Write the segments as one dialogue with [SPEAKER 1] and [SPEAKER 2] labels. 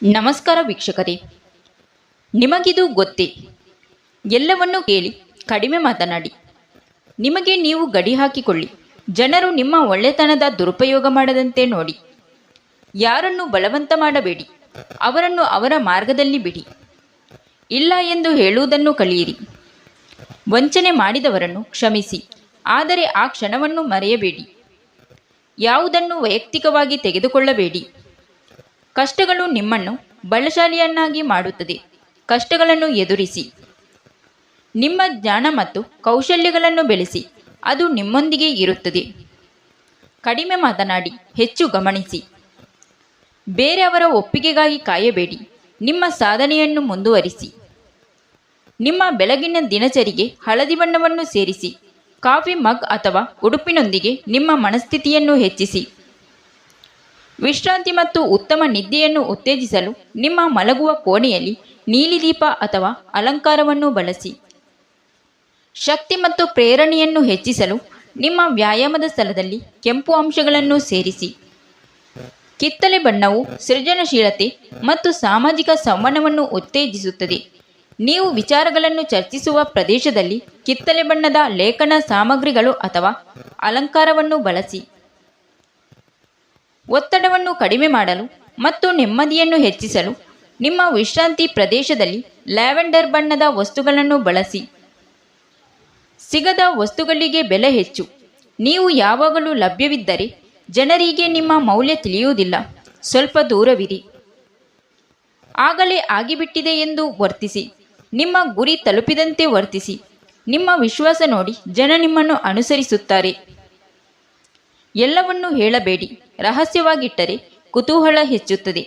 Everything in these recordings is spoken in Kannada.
[SPEAKER 1] ನಮಸ್ಕಾರ ವೀಕ್ಷಕರೇ, ನಿಮಗಿದು ಗೊತ್ತೇ? ಎಲ್ಲವನ್ನೂ ಕೇಳಿ ಕಡಿಮೆ ಮಾತನಾಡಿ. ನಿಮಗೆ ನೀವು ಗಡಿ ಹಾಕಿಕೊಳ್ಳಿ. ಜನರು ನಿಮ್ಮ ಒಳ್ಳೆತನದ ದುರುಪಯೋಗ ಮಾಡದಂತೆ ನೋಡಿ. ಯಾರನ್ನು ಬಲವಂತ ಮಾಡಬೇಡಿ, ಅವರನ್ನು ಅವರ ಮಾರ್ಗದಲ್ಲಿ ಬಿಡಿ. ಇಲ್ಲ ಎಂದು ಹೇಳುವುದನ್ನು ಕಲಿಯಿರಿ. ವಂಚನೆ ಮಾಡಿದವರನ್ನು ಕ್ಷಮಿಸಿ, ಆದರೆ ಆ ಕ್ಷಣವನ್ನು ಮರೆಯಬೇಡಿ. ಯಾವುದನ್ನು ವೈಯಕ್ತಿಕವಾಗಿ ತೆಗೆದುಕೊಳ್ಳಬೇಡಿ. ಕಷ್ಟಗಳು ನಿಮ್ಮನ್ನು ಬಲಶಾಲಿಯನ್ನಾಗಿ ಮಾಡುತ್ತದೆ. ಕಷ್ಟಗಳನ್ನು ಎದುರಿಸಿ. ನಿಮ್ಮ ಜ್ಞಾನ ಮತ್ತು ಕೌಶಲ್ಯಗಳನ್ನು ಬೆಳೆಸಿ, ಅದು ನಿಮ್ಮೊಂದಿಗೆ ಇರುತ್ತದೆ. ಕಡಿಮೆ ಮಾತನಾಡಿ, ಹೆಚ್ಚು ಗಮನಿಸಿ. ಬೇರೆಯವರ ಒಪ್ಪಿಗೆಗಾಗಿ ಕಾಯಬೇಡಿ, ನಿಮ್ಮ ಸಾಧನೆಯನ್ನು ಮುಂದುವರಿಸಿ. ನಿಮ್ಮ ಬೆಳಗಿನ ದಿನಚರಿಗೆ ಹಳದಿ ಬಣ್ಣವನ್ನು ಸೇರಿಸಿ. ಕಾಫಿ ಮಗ್ ಅಥವಾ ಉಡುಪಿನೊಂದಿಗೆ ನಿಮ್ಮ ಮನಸ್ಥಿತಿಯನ್ನು ಹೆಚ್ಚಿಸಿ. ವಿಶ್ರಾಂತಿ ಮತ್ತು ಉತ್ತಮ ನಿದ್ದೆಯನ್ನು ಉತ್ತೇಜಿಸಲು ನಿಮ್ಮ ಮಲಗುವ ಕೋಣೆಯಲ್ಲಿ ನೀಲಿ ದೀಪ ಅಥವಾ ಅಲಂಕಾರವನ್ನು ಬಳಸಿ. ಶಕ್ತಿ ಮತ್ತು ಪ್ರೇರಣೆಯನ್ನು ಹೆಚ್ಚಿಸಲು ನಿಮ್ಮ ವ್ಯಾಯಾಮದ ಸ್ಥಳದಲ್ಲಿ ಕೆಂಪು ಅಂಶಗಳನ್ನು ಸೇರಿಸಿ. ಕಿತ್ತಳೆ ಬಣ್ಣವು ಸೃಜನಶೀಲತೆ ಮತ್ತು ಸಾಮಾಜಿಕ ಸಂವಹನವನ್ನು ಉತ್ತೇಜಿಸುತ್ತದೆ. ನೀವು ವಿಚಾರಗಳನ್ನು ಚರ್ಚಿಸುವ ಪ್ರದೇಶದಲ್ಲಿ ಕಿತ್ತಳೆ ಬಣ್ಣದ ಲೇಖನ ಸಾಮಗ್ರಿಗಳು ಅಥವಾ ಅಲಂಕಾರವನ್ನು ಬಳಸಿ. ಒತ್ತಡವನ್ನು ಕಡಿಮೆ ಮಾಡಲು ಮತ್ತು ನೆಮ್ಮದಿಯನ್ನು ಹೆಚ್ಚಿಸಲು ನಿಮ್ಮ ವಿಶ್ರಾಂತಿ ಪ್ರದೇಶದಲ್ಲಿ ಲ್ಯಾವೆಂಡರ್ ಬಣ್ಣದ ವಸ್ತುಗಳನ್ನು ಬಳಸಿ. ಸಿಗದ ವಸ್ತುಗಳಿಗೆ ಬೆಲೆ ಹೆಚ್ಚು. ನೀವು ಯಾವಾಗಲೂ ಲಭ್ಯವಿದ್ದರೆ ಜನರಿಗೆ ನಿಮ್ಮ ಮೌಲ್ಯ ತಿಳಿಯುವುದಿಲ್ಲ. ಸ್ವಲ್ಪ ದೂರವಿರಿ. ಆಗಲೇ ಆಗಿಬಿಟ್ಟಿದೆ ಎಂದು ವರ್ತಿಸಿ. ನಿಮ್ಮ ಗುರಿ ತಲುಪಿದಂತೆ ವರ್ತಿಸಿ. ನಿಮ್ಮ ವಿಶ್ವಾಸ ನೋಡಿ ಜನ ನಿಮ್ಮನ್ನು ಅನುಸರಿಸುತ್ತಾರೆ. ಎಲ್ಲವನ್ನೂ ಹೇಳಬೇಡಿ. ರಹಸ್ಯವಾಗಿಟ್ಟರೆ ಕುತೂಹಲ ಹೆಚ್ಚುತ್ತದೆ.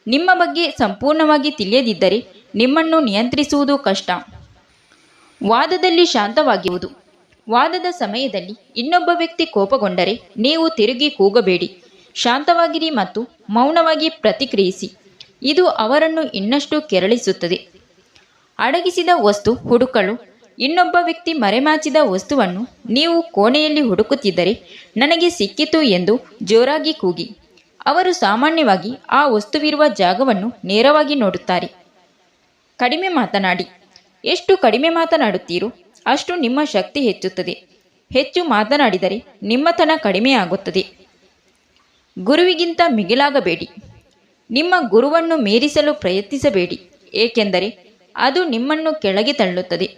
[SPEAKER 1] ನಿಮ್ಮ ಬಗ್ಗೆ ಸಂಪೂರ್ಣವಾಗಿ ತಿಳಿಯದಿದ್ದರೆ ನಿಮ್ಮನ್ನು ನಿಯಂತ್ರಿಸುವುದು ಕಷ್ಟ. ವಾದದಲ್ಲಿ ಶಾಂತವಾಗಿರುವುದು. ವಾದದ ಸಮಯದಲ್ಲಿ ಇನ್ನೊಬ್ಬ ವ್ಯಕ್ತಿ ಕೋಪಗೊಂಡರೆ ನೀವು ತಿರುಗಿ ಕೂಗಬೇಡಿ. ಶಾಂತವಾಗಿರಿ ಮತ್ತು ಮೌನವಾಗಿ ಪ್ರತಿಕ್ರಿಯಿಸಿ. ಇದು ಅವರನ್ನು ಇನ್ನಷ್ಟು ಕೆರಳಿಸುತ್ತದೆ. ಅಡಗಿಸಿದ ವಸ್ತು ಹುಡುಕಲು. ಇನ್ನೊಬ್ಬ ವ್ಯಕ್ತಿ ಮರೆಮಾಚಿದ ವಸ್ತುವನ್ನು ನೀವು ಕೋಣೆಯಲ್ಲಿ ಹುಡುಕುತ್ತಿದ್ದರೆ ನನಗೆ ಸಿಕ್ಕಿತು ಎಂದು ಜೋರಾಗಿ ಕೂಗಿ. ಅವರು ಸಾಮಾನ್ಯವಾಗಿ ಆ ವಸ್ತುವಿರುವ ಜಾಗವನ್ನು ನೇರವಾಗಿ ನೋಡುತ್ತಾರೆ. ಕಡಿಮೆ ಮಾತನಾಡಿ. ಎಷ್ಟು ಕಡಿಮೆ ಮಾತನಾಡುತ್ತೀರೋ ಅಷ್ಟು ನಿಮ್ಮ ಶಕ್ತಿ ಹೆಚ್ಚುತ್ತದೆ. ಹೆಚ್ಚು ಮಾತನಾಡಿದರೆ ನಿಮ್ಮತನ ಕಡಿಮೆಯಾಗುತ್ತದೆ. ಗುರುವಿಗಿಂತ ಮಿಗಿಲಾಗಬೇಡಿ. ನಿಮ್ಮ ಗುರುವನ್ನು ಮೀರಿಸಲು ಪ್ರಯತ್ನಿಸಬೇಡಿ, ಏಕೆಂದರೆ ಅದು ನಿಮ್ಮನ್ನು ಕೆಳಗೆ ತಳ್ಳುತ್ತದೆ.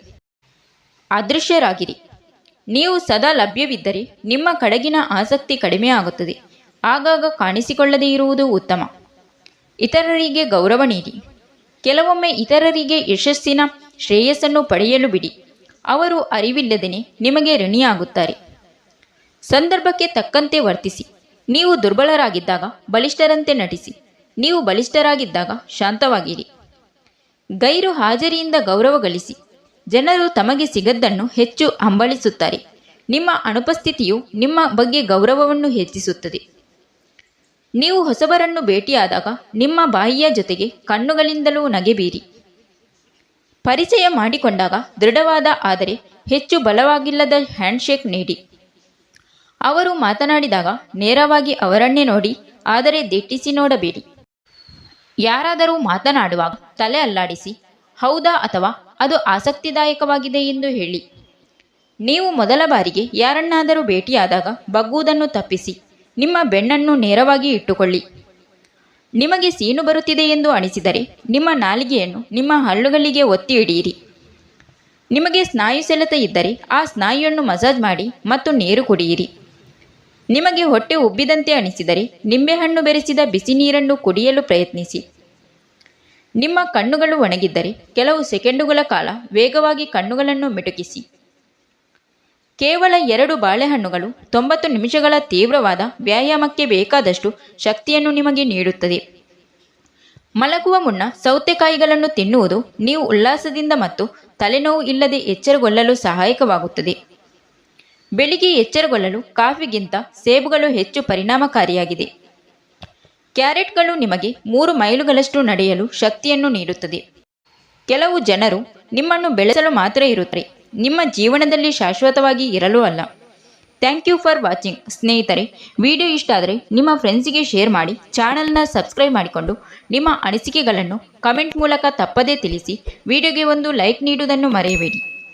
[SPEAKER 1] ಅದೃಶ್ಯರಾಗಿರಿ. ನೀವು ಸದಾ ಲಭ್ಯವಿದ್ದರೆ ನಿಮ್ಮ ಕಡೆಗಿನ ಆಸಕ್ತಿ ಕಡಿಮೆಯಾಗುತ್ತದೆ. ಆಗಾಗ ಕಾಣಿಸಿಕೊಳ್ಳದೇ ಇರುವುದು ಉತ್ತಮ. ಇತರರಿಗೆ ಗೌರವ ನೀಡಿ. ಕೆಲವೊಮ್ಮೆ ಇತರರಿಗೆ ಯಶಸ್ಸಿನ ಶ್ರೇಯಸ್ಸನ್ನು ಪಡೆಯಲು ಬಿಡಿ. ಅವರು ಅರಿವಿಲ್ಲದೇನೆ ನಿಮಗೆ ಋಣಿಯಾಗುತ್ತಾರೆ. ಸಂದರ್ಭಕ್ಕೆ ತಕ್ಕಂತೆ ವರ್ತಿಸಿ. ನೀವು ದುರ್ಬಲರಾಗಿದ್ದಾಗ ಬಲಿಷ್ಠರಂತೆ ನಟಿಸಿ. ನೀವು ಬಲಿಷ್ಠರಾಗಿದ್ದಾಗ ಶಾಂತವಾಗಿರಿ. ಗೈರು ಹಾಜರಿಯಿಂದ ಗೌರವ ಗಳಿಸಿ. ಜನರು ತಮಗೆ ಸಿಗದ್ದನ್ನು ಹೆಚ್ಚು ಹಂಬಲಿಸುತ್ತಾರೆ. ನಿಮ್ಮ ಅನುಪಸ್ಥಿತಿಯು ನಿಮ್ಮ ಬಗ್ಗೆ ಗೌರವವನ್ನು ಹೆಚ್ಚಿಸುತ್ತದೆ. ನೀವು ಹೊಸಬರನ್ನು ಭೇಟಿಯಾದಾಗ ನಿಮ್ಮ ಬಾಯಿಯ ಜೊತೆಗೆ ಕಣ್ಣುಗಳಿಂದಲೂ ನಗೆಬೀರಿ. ಪರಿಚಯ ಮಾಡಿಕೊಂಡಾಗ ದೃಢವಾದ ಆದರೆ ಹೆಚ್ಚು ಬಲವಾಗಿಲ್ಲದ ಹ್ಯಾಂಡ್ಶೇಕ್ ನೀಡಿ. ಅವರು ಮಾತನಾಡಿದಾಗ ನೇರವಾಗಿ ಅವರನ್ನೇ ನೋಡಿ, ಆದರೆ ದಿಟ್ಟಿಸಿ ನೋಡಬೇಡಿ. ಯಾರಾದರೂ ಮಾತನಾಡುವಾಗ ತಲೆ ಅಲ್ಲಾಡಿಸಿ ಹೌದಾ ಅಥವಾ ಅದು ಆಸಕ್ತಿದಾಯಕವಾಗಿದೆ ಎಂದು ಹೇಳಿ. ನೀವು ಮೊದಲ ಬಾರಿಗೆ ಯಾರನ್ನಾದರೂ ಭೇಟಿಯಾದಾಗ ಬಗ್ಗುವುದನ್ನು ತಪ್ಪಿಸಿ. ನಿಮ್ಮ ಬೆನ್ನನ್ನು ನೇರವಾಗಿ ಇಟ್ಟುಕೊಳ್ಳಿ. ನಿಮಗೆ ಸೀನು ಬರುತ್ತಿದೆ ಎಂದು ಅನಿಸಿದರೆ ನಿಮ್ಮ ನಾಲಿಗೆಯನ್ನು ನಿಮ್ಮ ಹಲ್ಲುಗಳಿಗೆ ಒತ್ತಿ ಹಿಡಿಯಿರಿ. ನಿಮಗೆ ಸ್ನಾಯು ಸೆಳೆತ ಇದ್ದರೆ ಆ ಸ್ನಾಯುವನ್ನು ಮಸಾಜ್ ಮಾಡಿ ಮತ್ತು ನೀರು ಕುಡಿಯಿರಿ. ನಿಮಗೆ ಹೊಟ್ಟೆ ಉಬ್ಬಿದಂತೆ ಅನಿಸಿದರೆ ನಿಂಬೆಹಣ್ಣು ಬೆರೆಸಿದ ಬಿಸಿ ನೀರನ್ನು ಕುಡಿಯಲು ಪ್ರಯತ್ನಿಸಿ. ನಿಮ್ಮ ಕಣ್ಣುಗಳು ಒಣಗಿದ್ದರೆ ಕೆಲವು ಸೆಕೆಂಡುಗಳ ಕಾಲ ವೇಗವಾಗಿ ಕಣ್ಣುಗಳನ್ನು ಮಿಟುಕಿಸಿ. ಕೇವಲ 2 ಬಾಳೆಹಣ್ಣುಗಳು 90 ನಿಮಿಷಗಳ ತೀವ್ರವಾದ ವ್ಯಾಯಾಮಕ್ಕೆ ಬೇಕಾದಷ್ಟು ಶಕ್ತಿಯನ್ನು ನಿಮಗೆ ನೀಡುತ್ತದೆ. ಮಲಗುವ ಮುನ್ನ ಸೌತೆಕಾಯಿಗಳನ್ನು ತಿನ್ನುವುದು ನೀವು ಉಲ್ಲಾಸದಿಂದ ಮತ್ತು ತಲೆನೋವು ಇಲ್ಲದೆ ಎಚ್ಚರಗೊಳ್ಳಲು ಸಹಾಯಕವಾಗುತ್ತದೆ. ಬೆಳಿಗ್ಗೆ ಎಚ್ಚರಗೊಳ್ಳಲು ಕಾಫಿಗಿಂತ ಸೇಬುಗಳು ಹೆಚ್ಚು ಪರಿಣಾಮಕಾರಿಯಾಗಿದೆ. ಕ್ಯಾರೆಟ್ಗಳು ನಿಮಗೆ 3 ಮೈಲುಗಳಷ್ಟು ನಡೆಯಲು ಶಕ್ತಿಯನ್ನು ನೀಡುತ್ತದೆ. ಕೆಲವು ಜನರು ನಿಮ್ಮನ್ನು ಬೆಳೆಸಲು ಮಾತ್ರ ಇರುತ್ತಾರೆ, ನಿಮ್ಮ ಜೀವನದಲ್ಲಿ ಶಾಶ್ವತವಾಗಿ ಇರಲು ಅಲ್ಲ. Thank you for watching. ಸ್ನೇಹಿತರೆ, ವಿಡಿಯೋ ಇಷ್ಟ ಆದರೆ ನಿಮ್ಮ ಫ್ರೆಂಡ್ಸಿಗೆ ಶೇರ್ ಮಾಡಿ, ಚಾನಲ್ನ ಸಬ್ಸ್ಕ್ರೈಬ್ ಮಾಡಿಕೊಂಡು ನಿಮ್ಮ ಅನಿಸಿಕೆಗಳನ್ನು ಕಮೆಂಟ್ ಮೂಲಕ ತಪ್ಪದೇ ತಿಳಿಸಿ. ವಿಡಿಯೋಗೆ ಒಂದು ಲೈಕ್ ನೀಡುವುದನ್ನು ಮರೆಯಬೇಡಿ.